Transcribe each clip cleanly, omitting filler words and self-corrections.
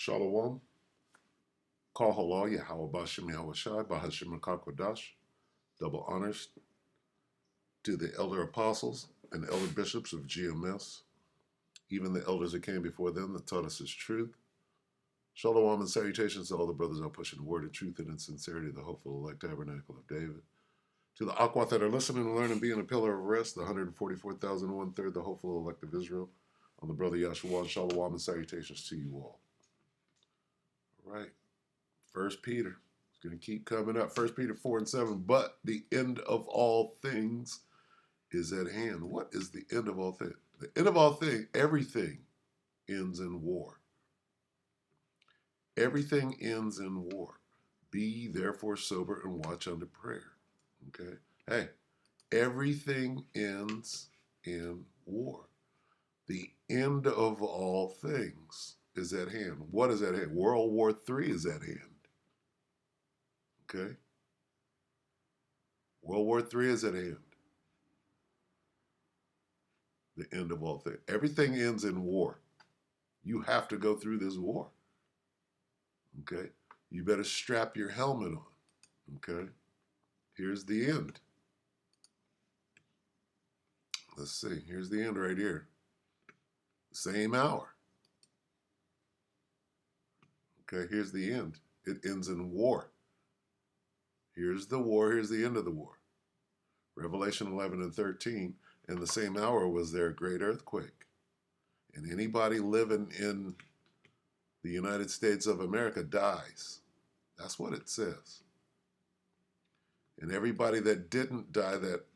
Shalom. Call halal Yahweh Bashim Yahweh Shai Bahashim Kakwadash. Double honors to the elder apostles and elder bishops of GMS, even the elders that came before them that taught us his truth. Shalom and salutations to all the brothers out pushing the word of truth and in sincerity, the hopeful elect tabernacle of David. To the Akwat that are listening and learning, being a pillar of rest, the 144,000 1/3, the hopeful elect of Israel. On the brother Yahshua, shalom and salutations to you all. All right. First Peter. It's going to keep coming up. First Peter 4:7. But the end of all things is at hand. What is the end of all things? The end of all things, everything ends in war. Everything ends in war. Be therefore sober and watch unto prayer. Okay? Hey, everything ends in war. The end of all things is at hand. What is at hand? World War III is at hand. Okay? World War III is at hand. The end of all things. Everything ends in war. You have to go through this war. Okay? You better strap your helmet on. Okay? Here's the end. Let's see. Here's the end right here. Same hour. Okay, here's the end. It ends in war. Here's the war. Here's the end of the war. Revelation 11:13. In the same hour was there a great earthquake. And anybody living in the United States of America dies. That's what it says. And everybody that didn't die, that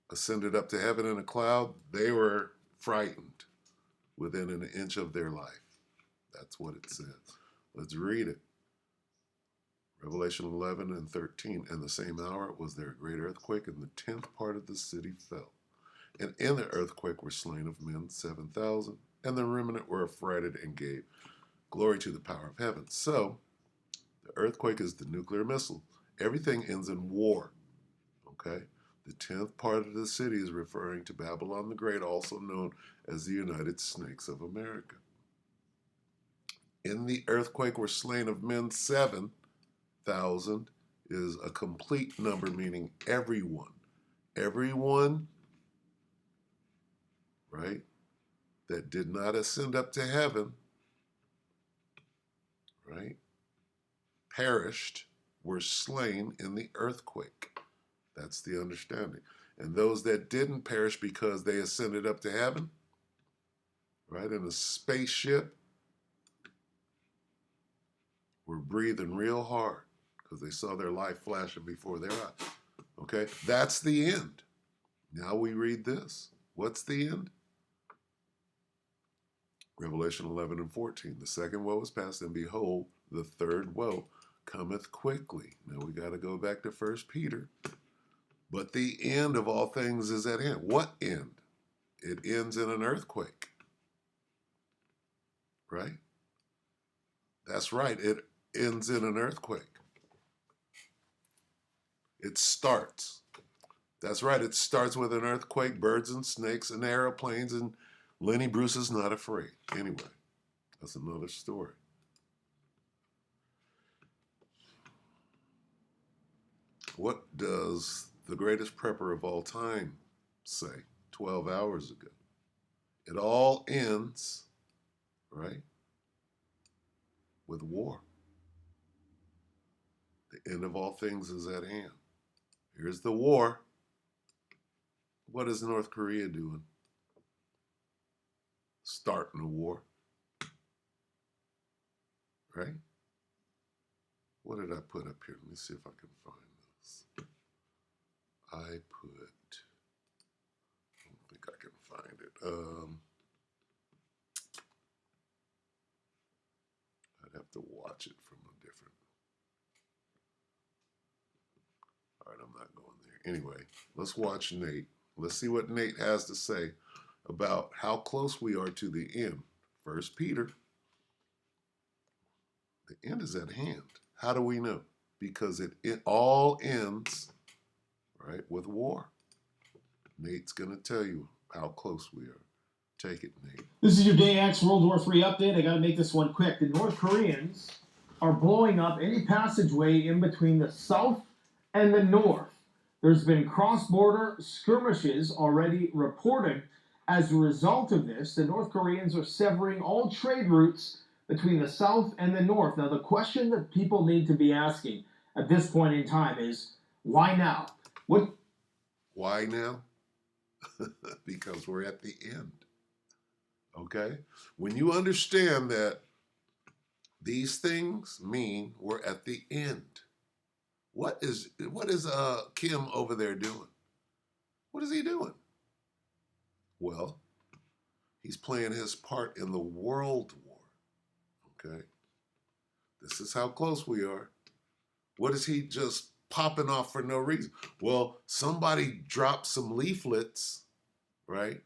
ascended up to heaven in a cloud, they were frightened within an inch of their life. That's what it says. Let's read it. Revelation 11:13. In the same hour was there a great earthquake, and the 10th part of the city fell. And in the earthquake were slain of men 7,000, and the remnant were affrighted and gave glory to the power of heaven. So, the earthquake is the nuclear missile. Everything ends in war. Okay? The 10th part of the city is referring to Babylon the Great, also known as the United Snakes of America. In the earthquake were slain of men 7,000 is a complete number, meaning everyone. Everyone, right, that did not ascend up to heaven, right, perished, were slain in the earthquake. That's the understanding. And those that didn't perish because they ascended up to heaven, right, in a spaceship, were breathing real hard because they saw their life flashing before their eyes. Okay, that's the end. Now we read this. What's the end? Revelation 11:14. The second woe is past, and behold, the third woe cometh quickly. Now we got to go back to 1 Peter. But the end of all things is at hand. What end? It ends in an earthquake. Right? That's right. It ends in an earthquake. It starts. That's right. It starts with an earthquake, birds and snakes and airplanes, and Lenny Bruce is not afraid. Anyway, that's another story. What does the greatest prepper of all time say 12 hours ago? It all ends, right, with war. The end of all things is at hand. Here's the war. What is North Korea doing? Starting a war. Right? What did I put up here? Let me see if I can find this. I don't think I can find it. I'd have to watch it from a different. All right, I'm not going there. Anyway, let's watch Nate. Let's see what Nate has to say about how close we are to the end. First Peter, the end is at hand. How do we know? Because it all ends, right, with war. Nate's going to tell you how close we are Take it, Nate. This is your Day X World War III update. I got to make this one quick. The North Koreans are blowing up any passageway in between the south and the north. There's been cross-border skirmishes already reported. As a result of this, the North Koreans are severing all trade routes between the south and the north. Now, the question that people need to be asking at this point in time is, why now? Why now? Because we're at the end. Okay? When you understand that these things mean we're at the end. What is Kim over there doing? What is he doing? Well, he's playing his part in the world war. Okay? This is how close we are. What is he just popping off for no reason? Well, somebody dropped some leaflets, right?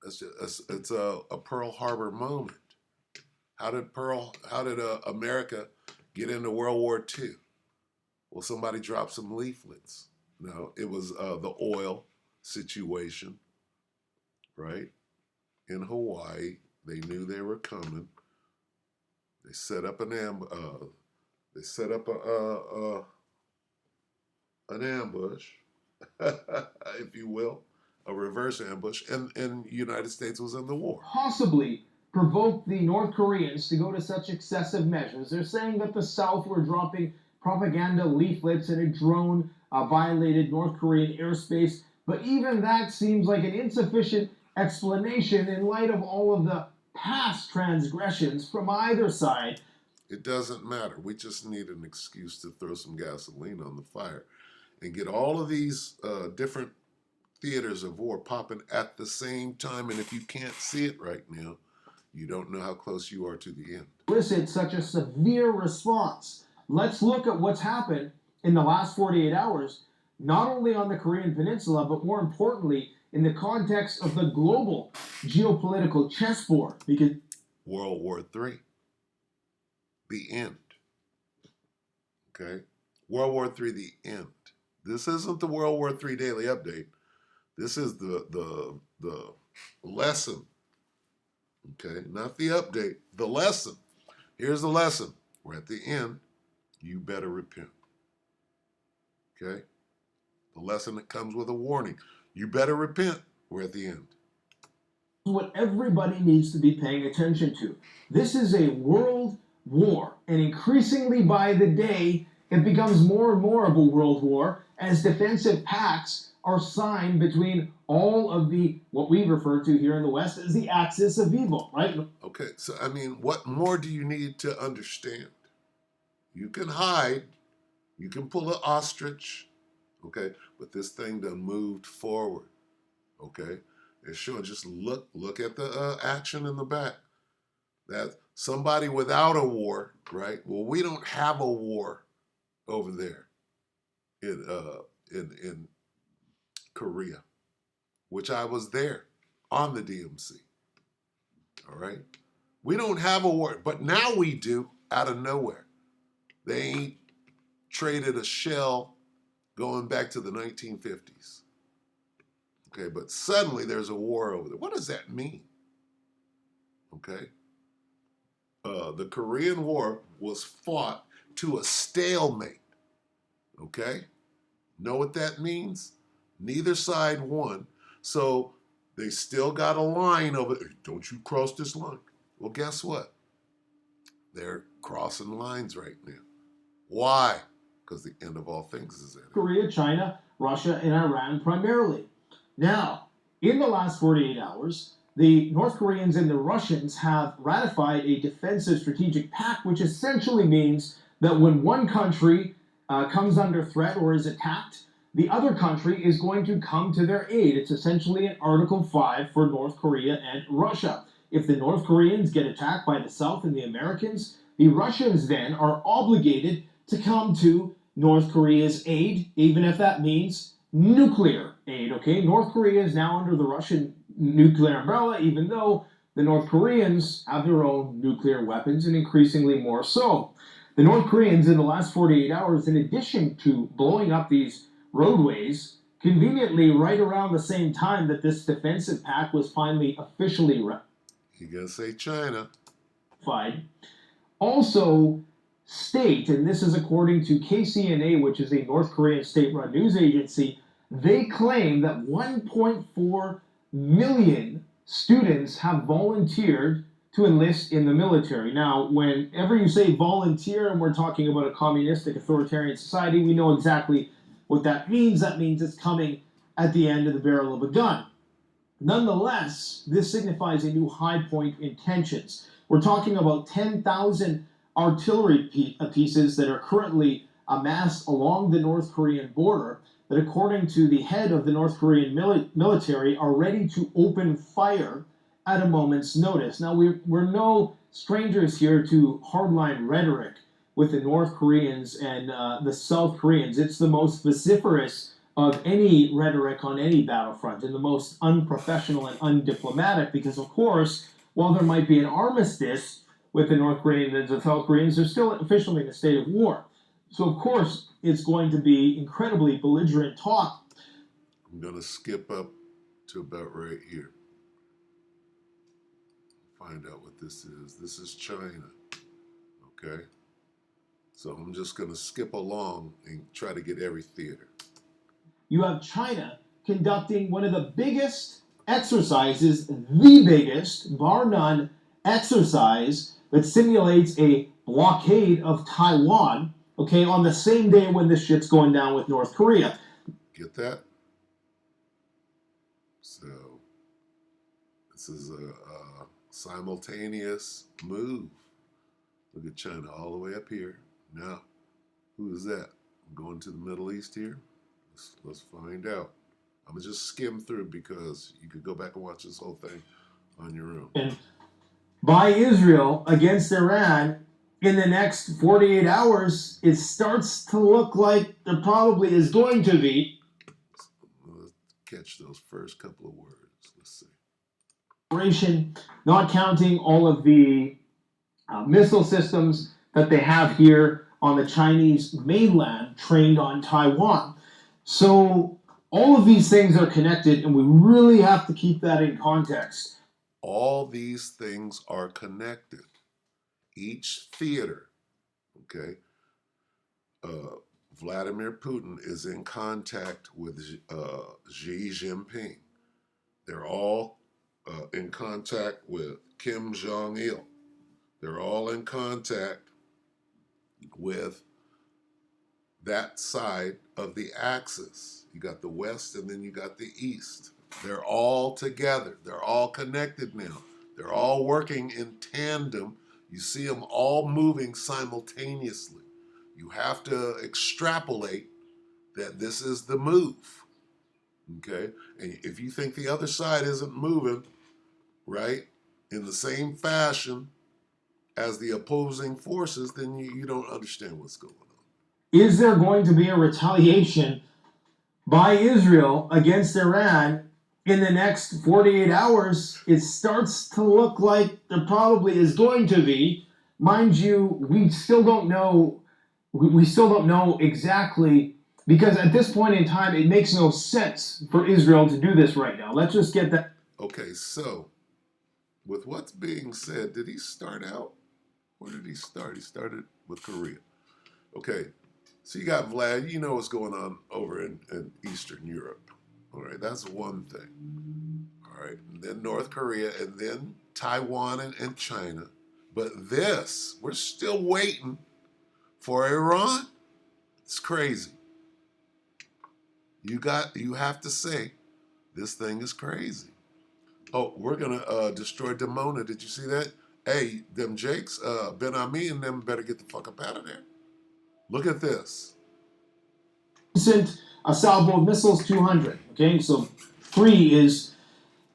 It's a Pearl Harbor moment. How did America get into World War II? Well, somebody dropped some leaflets. No, it was the oil situation, right? In Hawaii, they knew they were coming. They set up an ambush, if you will, a reverse ambush, and the United States was in the war. Possibly provoked the North Koreans to go to such excessive measures. They're saying that the South were dropping propaganda leaflets and a drone violated North Korean airspace, but even that seems like an insufficient explanation in light of all of the past transgressions from either side. It doesn't matter. We just need an excuse to throw some gasoline on the fire and get all of these different theaters of war popping at the same time. And if you can't see it right now, you don't know how close you are to the end. Elicit such a severe response. Let's look at what's happened in the last 48 hours, not only on the Korean Peninsula, but more importantly, in the context of the global geopolitical chessboard. Because World War III, the end. Okay? World War III, the end. This isn't the World War III daily update. This is the lesson. Okay? Not the update, the lesson. Here's the lesson. We're at the end. You better repent. Okay? The lesson that comes with a warning. You better repent. We're at the end. What everybody needs to be paying attention to. This is a world war, and increasingly by the day, it becomes more and more of a world war as defensive pacts are signed between all of the, what we refer to here in the West as the axis of evil, right? Okay, so I mean, what more do you need to understand? You can hide, you can pull an ostrich, okay, but this thing done moved forward, okay? And sure, just look at the action in the back. That somebody without a war, right? Well, we don't have a war over there in Korea, which I was there on the DMZ. All right, we don't have a war, but now we do out of nowhere. They ain't traded a shell going back to the 1950s. Okay, but suddenly there's a war over there. What does that mean? Okay. The Korean War was fought to a stalemate. Okay? Know what that means? Neither side won. So they still got a line over there. Don't you cross this line. Well, guess what? They're crossing lines right now. Why? Because the end of all things is at it. Korea, China, Russia, and Iran primarily. Now, in the last 48 hours, the North Koreans and the Russians have ratified a defensive strategic pact, which essentially means that when one country comes under threat or is attacked, the other country is going to come to their aid. It's essentially an Article 5 for North Korea and Russia. If the North Koreans get attacked by the South and the Americans, the Russians then are obligated to come to North Korea's aid, even if that means nuclear aid, okay? North Korea is now under the Russian nuclear umbrella, even though the North Koreans have their own nuclear weapons, and increasingly more so. The North Koreans in the last 48 hours, in addition to blowing up these roadways, conveniently right around the same time that this defensive pact was finally officially You gotta say China. ratified, also state, and this is according to KCNA, which is a North Korean state-run news agency, they claim that 1.4 million students have volunteered to enlist in the military. Now, whenever you say volunteer and we're talking about a communistic authoritarian society, we know exactly what that means. That means it's coming at the end of the barrel of a gun. Nonetheless, this signifies a new high point in tensions. We're talking about 10,000 artillery pieces that are currently amassed along the North Korean border that, according to the head of the North Korean military, are ready to open fire at a moment's notice. Now, we're no strangers here to hardline rhetoric with the North Koreans and the South Koreans. It's the most vociferous of any rhetoric on any battlefront and the most unprofessional and undiplomatic because, of course, while there might be an armistice with the North Koreans and the South Koreans, they're still officially in a state of war. So, of course, it's going to be incredibly belligerent talk. I'm gonna skip up to about right here. Find out what this is. This is China. Okay? So I'm just gonna skip along and try to get every theater. You have China conducting one of the biggest exercises, the biggest, bar none, exercise that simulates a blockade of Taiwan, okay, on the same day when this shit's going down with North Korea. Get that? So this is a simultaneous move. Look at China all the way up here. Now, who is that? I'm going to the Middle East here. Let's find out. I'm gonna just skim through because you could go back and watch this whole thing on your own. And by Israel against Iran in the next 48 hours, it starts to look like there probably is going to be. Let's catch those first couple of words. Let's see. Not counting all of the missile systems that they have here on the Chinese mainland trained on Taiwan. So all of these things are connected, and we really have to keep that in context. All these things are connected. Each theater, okay? Vladimir Putin is in contact with Xi Jinping. They're all in contact with Kim Jong-il. They're all in contact with that side of the axis. You got the West and then you got the East. They're all together. They're all connected now. They're all working in tandem. You see them all moving simultaneously. You have to extrapolate that this is the move. Okay? And if you think the other side isn't moving, right, in the same fashion as the opposing forces, then you don't understand what's going on. Is there going to be a retaliation by Israel against Iran in the next 48 hours? It starts to look like there probably is going to be. Mind you, we still don't know. We still don't know exactly, because at this point in time, it makes no sense for Israel to do this right now. Let's just get that. Okay, so with what's being said, did he start out? Where did he start? He started with Korea. Okay, so you got Vlad. You know what's going on over in Eastern Europe. All right, that's one thing. All right, and then North Korea, and then Taiwan and China. But this, we're still waiting for Iran. It's crazy. You have to say, this thing is crazy. Oh, we're gonna destroy Dimona. Did you see that? Hey, them Jakes, Ben Ami and them better get the fuck up out of there. Look at this. Sent a salvo of missiles, 200. Okay, so 3 is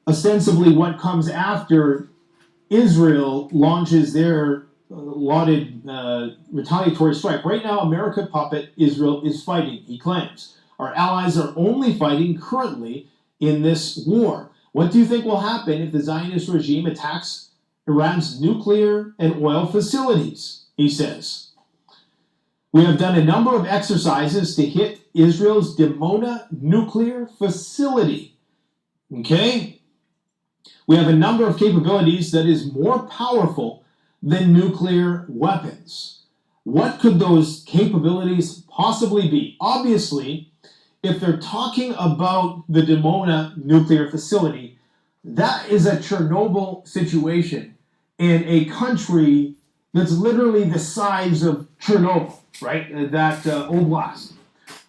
ostensibly what comes after Israel launches their lauded retaliatory strike. Right now, America puppet Israel is fighting, he claims. Our allies are only fighting currently in this war. What do you think will happen if the Zionist regime attacks Iran's nuclear and oil facilities? He says. We have done a number of exercises to hit Israel's Dimona nuclear facility. Okay? We have a number of capabilities that is more powerful than nuclear weapons. What could those capabilities possibly be? Obviously, if they're talking about the Dimona nuclear facility, that is a Chernobyl situation in a country that's literally the size of Chernobyl, right? That oblast.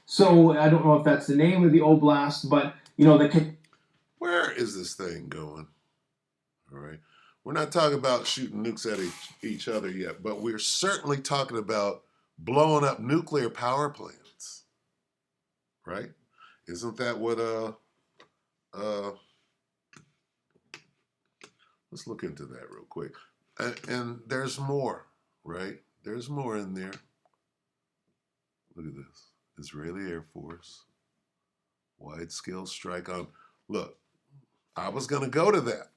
So I don't know if that's the name of the oblast, but you know Where is this thing going? All right. We're not talking about shooting nukes at each other yet, but we're certainly talking about blowing up nuclear power plants, right? Isn't that what let's look into that real quick. And there's more, right? There's more in there. Look at this. Israeli Air Force, wide scale strike on. Look, I was going to go to that.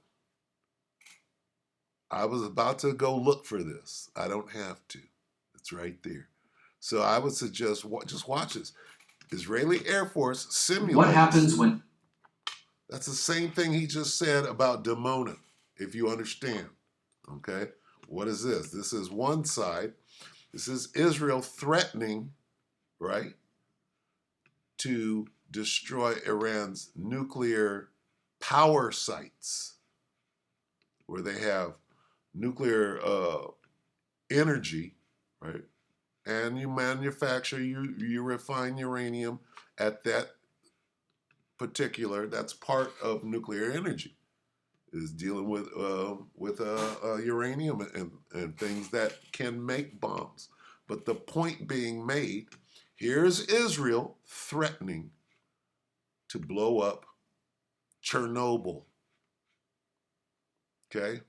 I was about to go look for this. I don't have to. It's right there. So I would suggest just watch this. Israeli Air Force simulates. What happens when? That's the same thing he just said about Dimona, if you understand. Okay? What is this? This is one side. This is Israel threatening, right, to destroy Iran's nuclear power sites where they have nuclear energy, right? And you manufacture, you refine uranium at that particular, that's part of nuclear energy, is dealing with uranium and things that can make bombs. But the point being made, here's Israel threatening to blow up Chernobyl. Okay?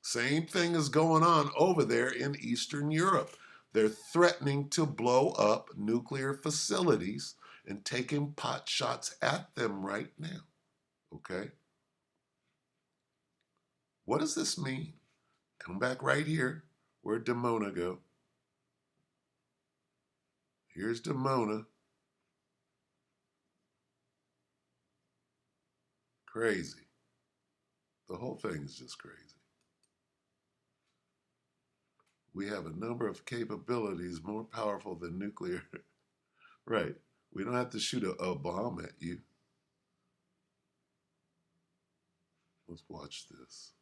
Same thing is going on over there in Eastern Europe. They're threatening to blow up nuclear facilities and taking pot shots at them right now. Okay? What does this mean? Come back right here. Where'd Dimona go? Here's Dimona. Crazy. The whole thing is just crazy. We have a number of capabilities more powerful than nuclear. Right. We don't have to shoot a bomb at you. Let's watch this.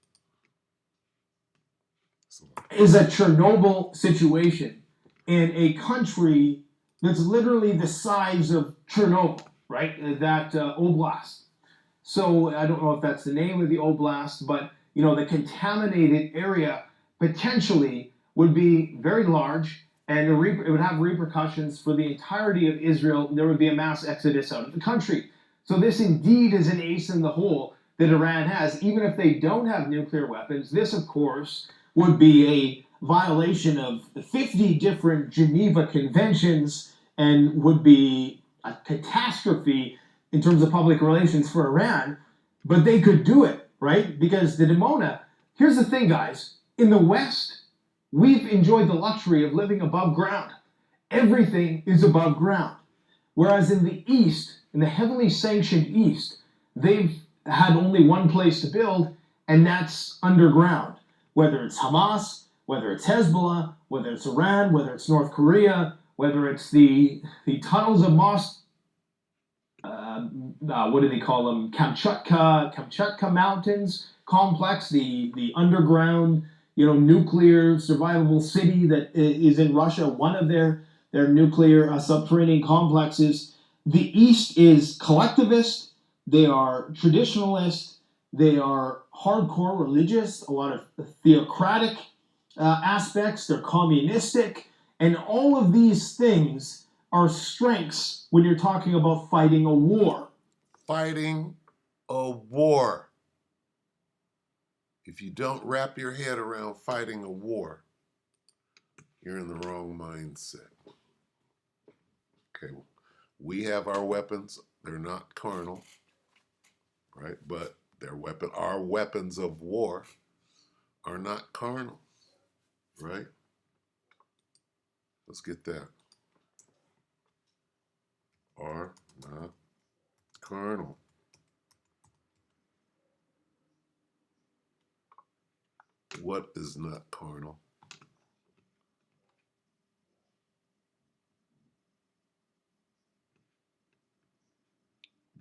Is a Chernobyl situation in a country that's literally the size of Chernobyl, right? That oblast. So I don't know if that's the name of the oblast, but you know the contaminated area potentially would be very large, and it would have repercussions for the entirety of Israel. There would be a mass exodus out of the country. So this indeed is an ace in the hole that Iran has, even if they don't have nuclear weapons. This, of course, would be a violation of 50 different Geneva Conventions and would be a catastrophe in terms of public relations for Iran, but they could do it, right? Because the Dimona, here's the thing, guys. In the West, we've enjoyed the luxury of living above ground. Everything is above ground. Whereas in the East, in the heavily sanctioned East, they've had only one place to build, and that's underground. Whether it's Hamas, whether it's Hezbollah, whether it's Iran, whether it's North Korea, whether it's the tunnels of what do they call them? Kamchatka Mountains complex, the underground, nuclear survivable city that is in Russia, one of their nuclear subterranean complexes. The East is collectivist. They are traditionalist. They are hardcore religious. A lot of theocratic aspects. They're communistic, and all of these things are strengths when you're talking about fighting a war. Fighting a war. If you don't wrap your head around fighting a war, you're in the wrong mindset. Okay, we have our weapons. They're not carnal, right? But our weapons of war are not carnal, right? Let's get that. are not carnal. What is not carnal?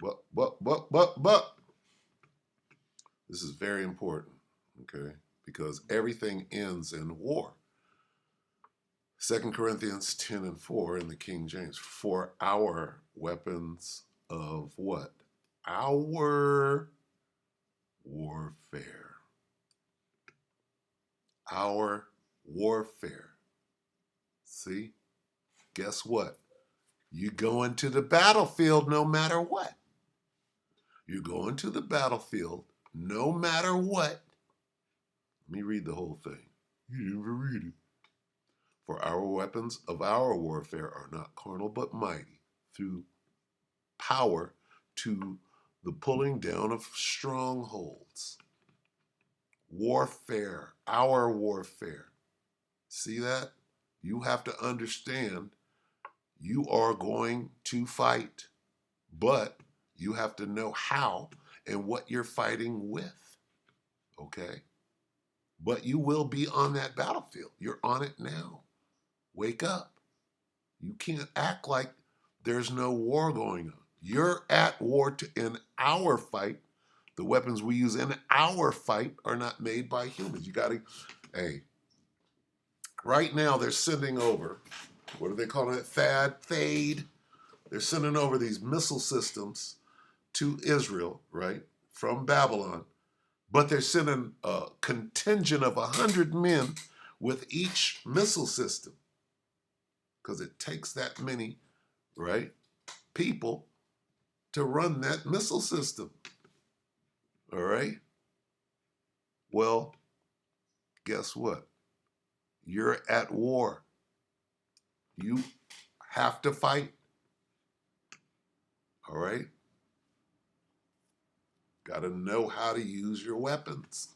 But. This is very important, okay? Because everything ends in war. 2 Corinthians 10 and 4 in the King James. For our weapons of what? Our warfare. Our warfare. See? Guess what? You go into the battlefield no matter what. You go into the battlefield no matter what. Let me read the whole thing. You didn't even read it. For our weapons of our warfare are not carnal, but mighty through power to the pulling down of strongholds. Warfare, our warfare. See that? You have to understand you are going to fight, but you have to know how and what you're fighting with. Okay? But you will be on that battlefield. You're on it now. Wake up. You can't act like there's no war going on. You're at war in our fight. The weapons we use in our fight are not made by humans. You got to, hey, right now they're sending over, what are they calling it? THAAD. They're sending over these missile systems to Israel, right, from Babylon. But they're sending a contingent of 100 men with each missile system. Because it takes that many, right, people to run that missile system. All right? Well, guess what? You're at war. You have to fight. All right? Got to know how to use your weapons.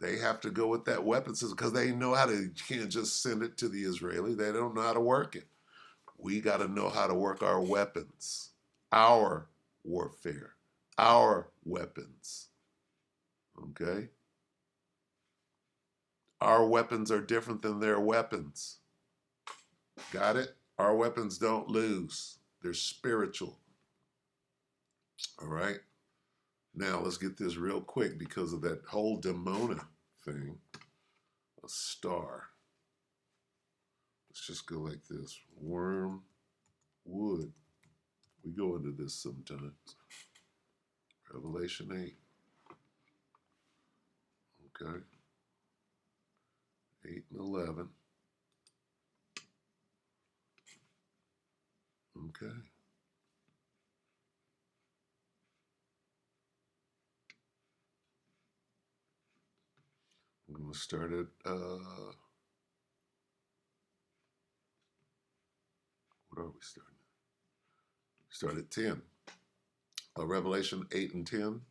They have to go with that weapon system because they know how to, you can't just send it to the Israelis. They don't know how to work it. We got to know how to work our weapons, our warfare, our weapons. Okay? Our weapons are different than their weapons. Got it? Our weapons don't lose. They're spiritual. All right? Now, let's get this real quick because of that whole Demona thing. A star. Let's just go like this. Wormwood. We go into this sometimes. Revelation 8. Okay. 8 and 11. Okay. We're going to start at, what are we starting? Start at 10. Revelation 8 and 10. And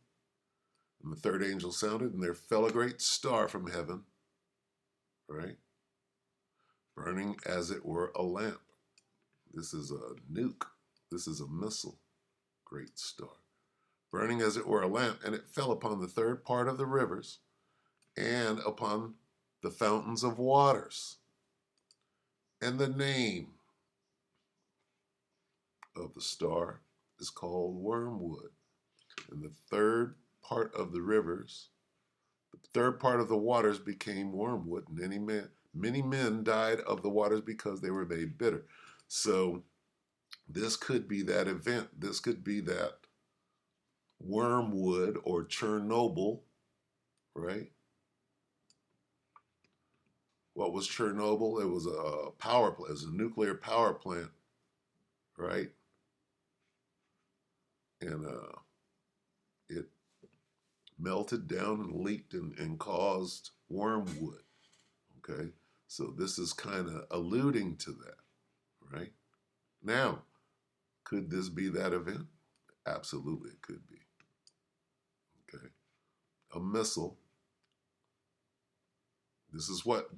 the third angel sounded, and there fell a great star from heaven, right? Burning as it were a lamp. This is a nuke. This is a missile. Great star. Burning as it were a lamp, and it fell upon the third part of the rivers and upon the fountains of waters. And the name of the star is called Wormwood. And the third part of the rivers, the third part of the waters became wormwood, and many men died of the waters because they were made bitter. So this could be that event. This could be that wormwood or Chernobyl, right? What was Chernobyl? It was a power plant. It was a nuclear power plant, right? And it melted down and leaked and caused wormwood, okay? So this is kind of alluding to that, right? Now, could this be that event? Absolutely, it could be, okay? A missile. This is what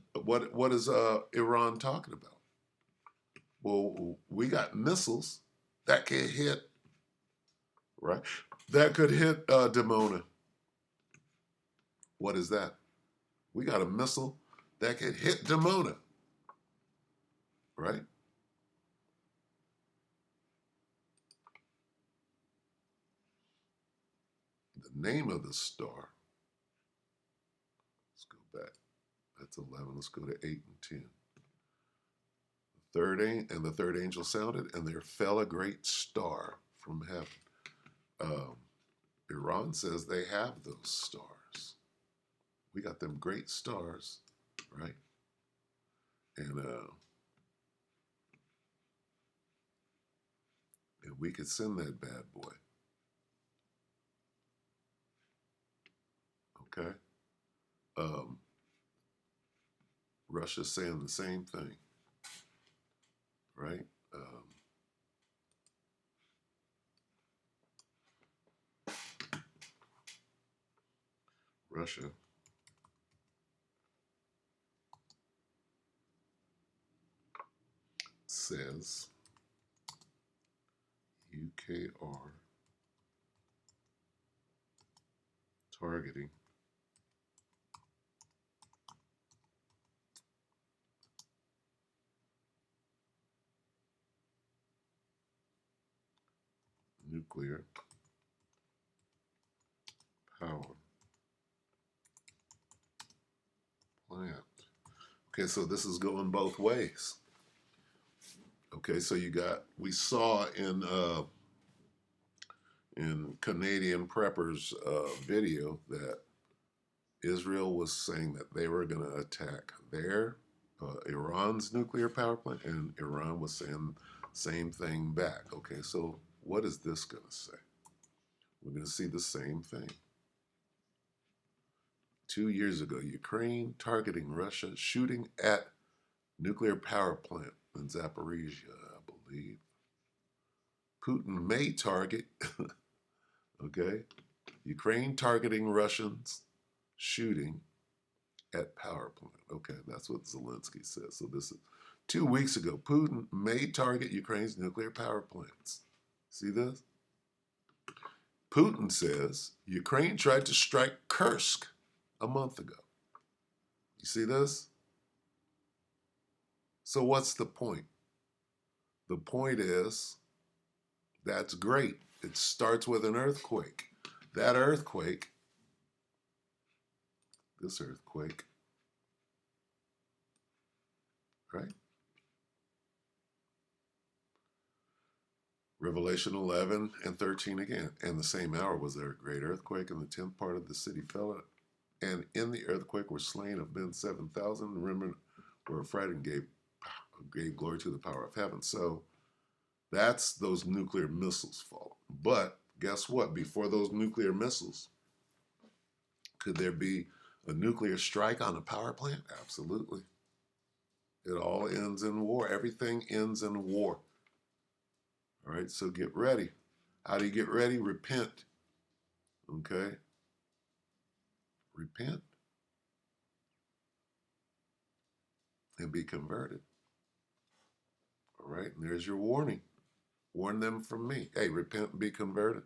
is Iran talking about? Well, we got missiles that could hit, right? That could hit Dimona. What is that? We got a missile that could hit Dimona, right? The name of the star. Let's go back. That's 11. Let's go to 8 and 10. The third angel sounded, and there fell a great star from heaven. Iran says they have those stars. We got them great stars, right? And we could send that bad boy. Okay. Russia's saying the same thing, right? Russia says UKR targeting nuclear power plant. Okay, so this is going both ways. Okay, so we saw in Canadian Preppers video that Israel was saying that they were going to attack their Iran's nuclear power plant, and Iran was saying same thing back. Okay, so what is this going to say? We're going to see the same thing. 2 years ago, Ukraine targeting Russia, shooting at nuclear power plant in Zaporizhia, I believe. Putin may target, okay, Ukraine targeting Russians, shooting at power plant. Okay, that's what Zelensky says. So this is 2 weeks ago. Putin may target Ukraine's nuclear power plants. See this? Putin says Ukraine tried to strike Kursk a month ago. You see this? So what's the point? The point is, that's great. It starts with an earthquake. That earthquake, this earthquake, right? Revelation 11 and 13 again. And the same hour was there a great earthquake, and the 10th part of the city fell. And in the earthquake were slain of men 7,000. Remember, were afraid and gave glory to the power of heaven. So that's those nuclear missiles falling. But guess what? Before those nuclear missiles, could there be a nuclear strike on a power plant? Absolutely. It all ends in war. Everything ends in war. All right, so get ready. How do you get ready? Repent. Okay? Repent and be converted. All right, and there's your warning. Warn them from me. Hey, repent and be converted.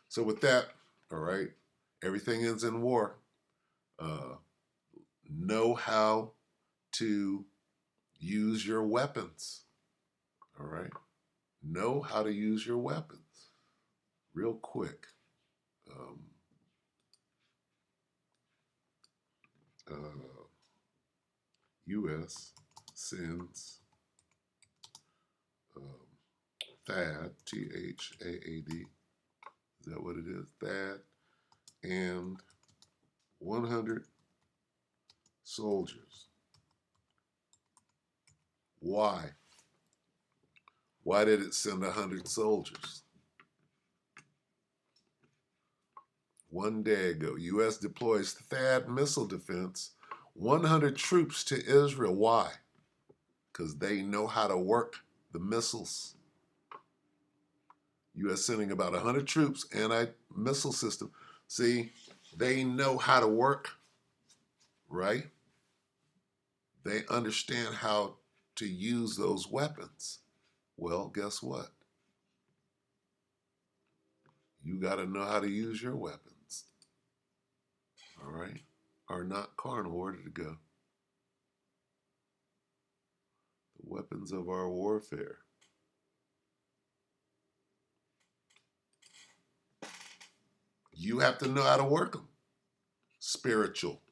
So with that, all right, everything ends in war. Know how to use your weapons. All right? Know how to use your weapons. Real quick. U.S. sends THAAD, THAAD, is that what it is? THAAD, and 100 soldiers. Why? Why did it send 100 soldiers? 1 day ago, U.S. deploys THAAD missile defense, 100 troops to Israel. Why? Because they know how to work the missiles. U.S. sending about 100 troops, anti-missile system. See, they know how to work, right? They understand how to use those weapons. Well, guess what? you got to know how to use your weapons. All right? Are not carnal. Where did it go? The weapons of our warfare. You have to know how to work them. Spiritual.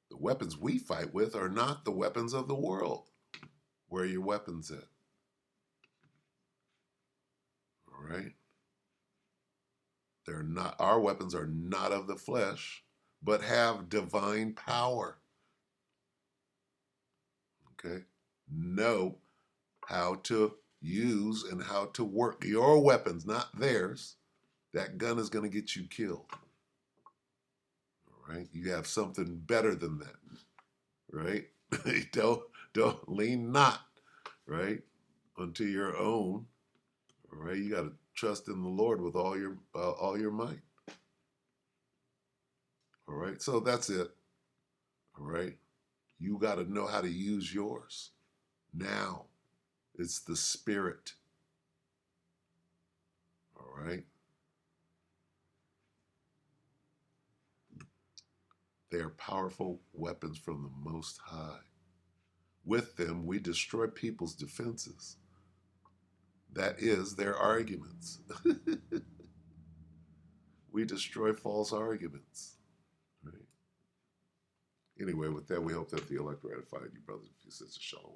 The weapons we fight with are not the weapons of the world. Where are your weapons at? All right? They're not, our weapons are not of the flesh, but have divine power. Okay? Know how to use and how to work your weapons, not theirs. That gun is going to get you killed. All right? You have something better than that. Right? don't lean not, right, unto your own. All right? You got to trust in the Lord with all your might. All right? So that's it. All right? You got to know how to use yours. Now, it's the Spirit. All right? They are powerful weapons from the Most High. With them, we destroy people's defenses. That is, their arguments. We destroy false arguments. Right? Anyway, with that, we hope that the elect ratified you, brothers and sisters. Shalom.